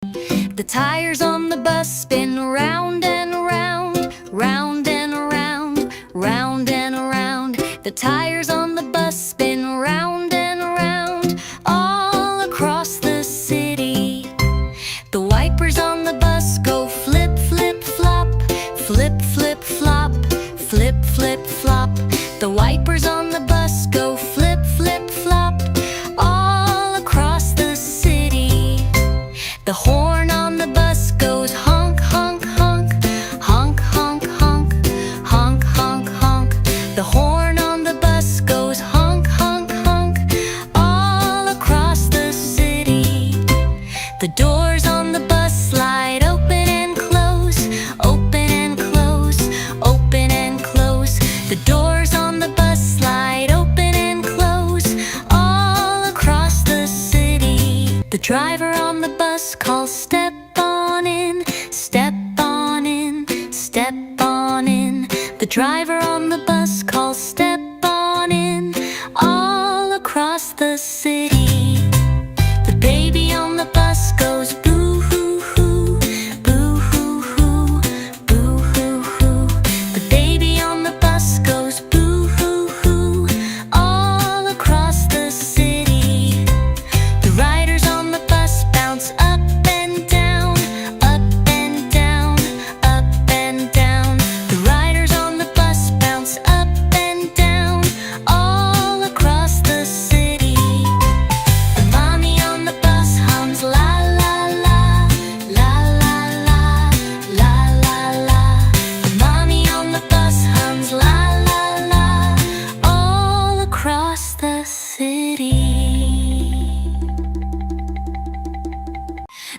The tires on the bus spin round and round, round and round, round and round. The tires on the bus spin round and round, all across the city. The wipers on the bus go flip, flip, flop, flip, flip, flop, flip, flip, flop. The wipers on the bus go flip, flip, flop, all across the city. The horn on the bus goes honk, honk, honk, honk, honk, honk, honk, honk, honk. The horn on the bus goes honk, honk, honk, all across the city. The doors on the bus slide open and close, open and close, open and close. The doors on the bus slide open and close, all across the city. The driver on the bus calls step on in, step on in, step on in. The driver on the bus calls step on in, all across the city. The baby on the bus goes boo hoo hoo, boo hoo hoo, boo hoo hoo. The baby on the bus goes boo hoo hoo, all across the city. The riders on the bus bounce up and down, up and down, up and down. The riders on the bus bounce up and down, all across the city. The mommy on the bus hums la la la, la la la, la la la. The mommy on the bus hums la la la, all across the city.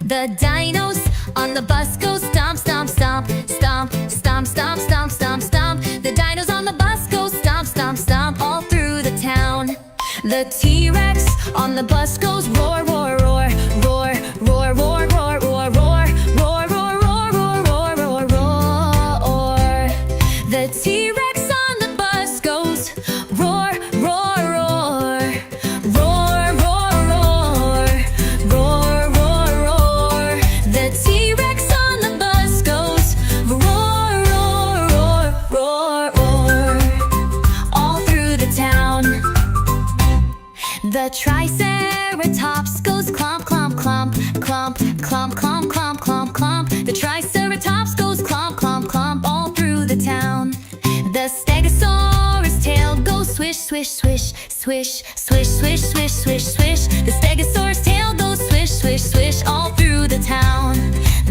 The dinos on the bus go stomp, stomp, stomp, stomp, stomp, stomp, stomp, stomp, stomp. The dinos on the bus go stomp, stomp, stomp, all through the town. The T-Rex on the bus goes roar, roar, roar, roar, roar, roar, roar, roar, roar, roar, roar, roar, roar, roar, roar, roar. The T-Rex on the bus goes roar, roar, roar, roar, roar, roar, roar, roar, roar. The T-Rex on the bus goes roar, roar, roar, roar, roar, all through the town. The Triceratops goes clomp, clomp, clomp, clomp, clomp, clomp, clomp, clomp, clomp. The Triceratops goes clomp, clomp, clomp, all through the town. The Stegosaurus tail goes swish, swish, swish, swish, swish, swish, swish, swish, swish. The Stegosaurus tail goes swish, swish, swish, all through the town.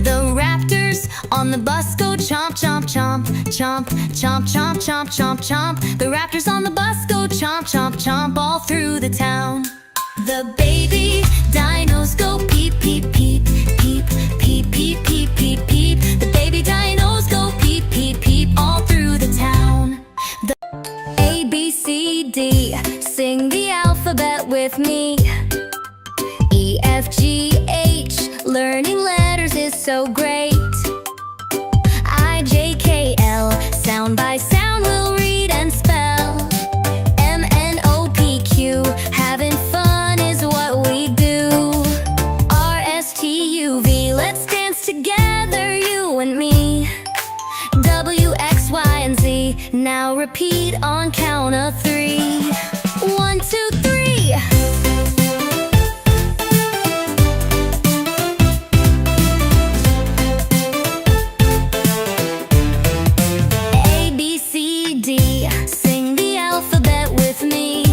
The Raptors on the bus go chomp, chomp, chomp, chomp, chomp, chomp, chomp, chomp, chomp. The Raptors on the bus go chomp, chomp, chomp, all through the town. The baby dinos go peep, peep, peep, peep, peep, peep, peep, peep, peep. The baby dinos go peep, peep, peep, all through the town. The A, B, C, D, sing the alphabet with me. E, F, G, H, learning letters is so great. I, J, K, L, sound by sound we'll read and spell. M, N, O, P, Q, having fun is what we do. R, S, T, U, V, let's dance together, you and me. W, X, Y, and Z, now repeat on count of 3. 1, 2, 3. A, B, C, D, sing the alphabet with me.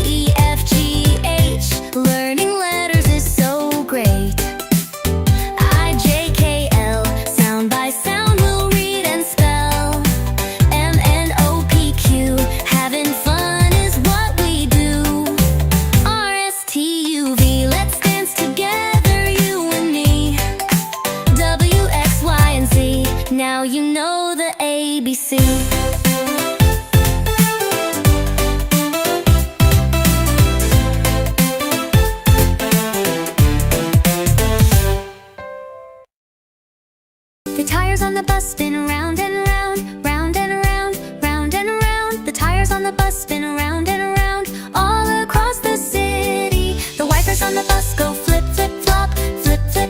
E, F, G, H, learning letters is so great. I, J, K, L, sound by sound we'll read and spell. M, N, O, P, Q, having fun is what we do. R, S, T, U, V, let's dance together, you and me. W, X, Y, and Z, now you know the ABC. The tires on the bus spin round and round, round and round, round and round. The tires on the bus spin round and round, all across the city. The wipers on the bus go flip, flip, flop, flip, flip,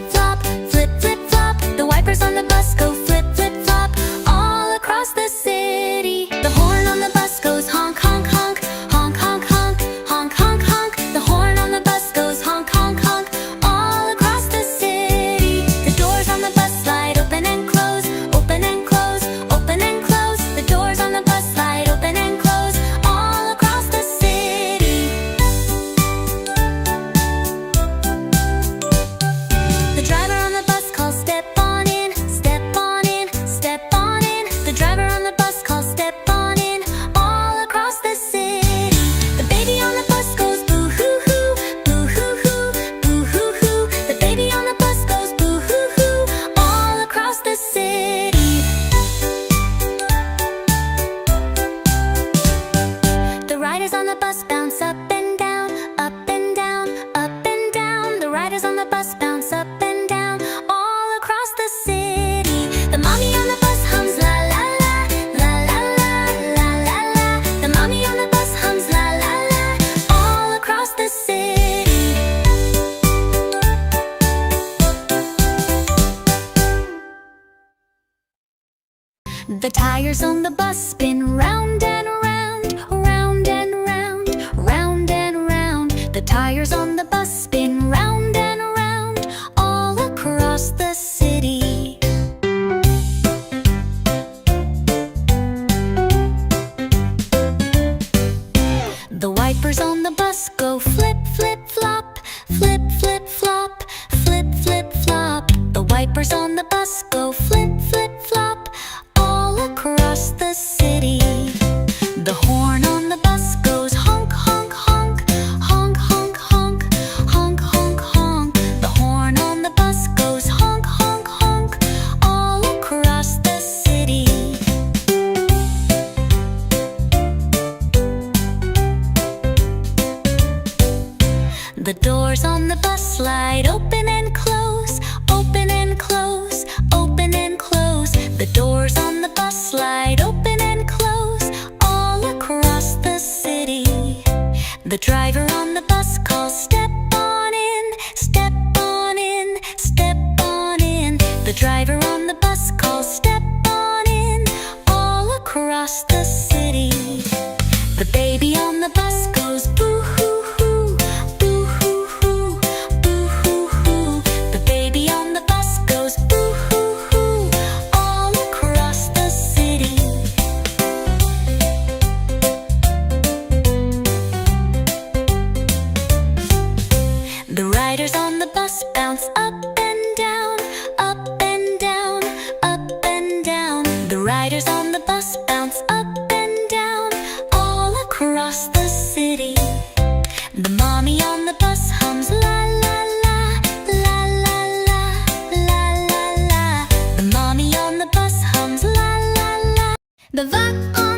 The tires on the bus spin round and round, round and round, round and round. The tires on the bus spin round and round, all across the city. The wipers on the bus go flip, flip, flop, flip, flip, flop, flip, flip, flop. The wipers on the bus go flip, flip, flop, all across the city. The horn on the bus goes honk, honk, honk, honk, honk, honk, honk, honk, honk. The horn on the bus goes honk, honk, honk, all across the city. The doors on the bus slide open and close, open and close, open and close. The doors on the bus slide open and close, all across the city. The driver on the bus calls, step on in, step on in, step on in. The driver on the bus calls, step on in, all across the city. The baby on the bus goes boo hoo hoo, boo hoo hoo, boo hoo hoo. The baby on the bus goes boo hoo hoo, all across the city. The riders on the bus bounce up and down, up and down, up and down. The riders on the bus bounce up and down, all across the city. The mommy on the bus hums la la la, la la la, la la la. The mommy on the bus hums la la la. The va on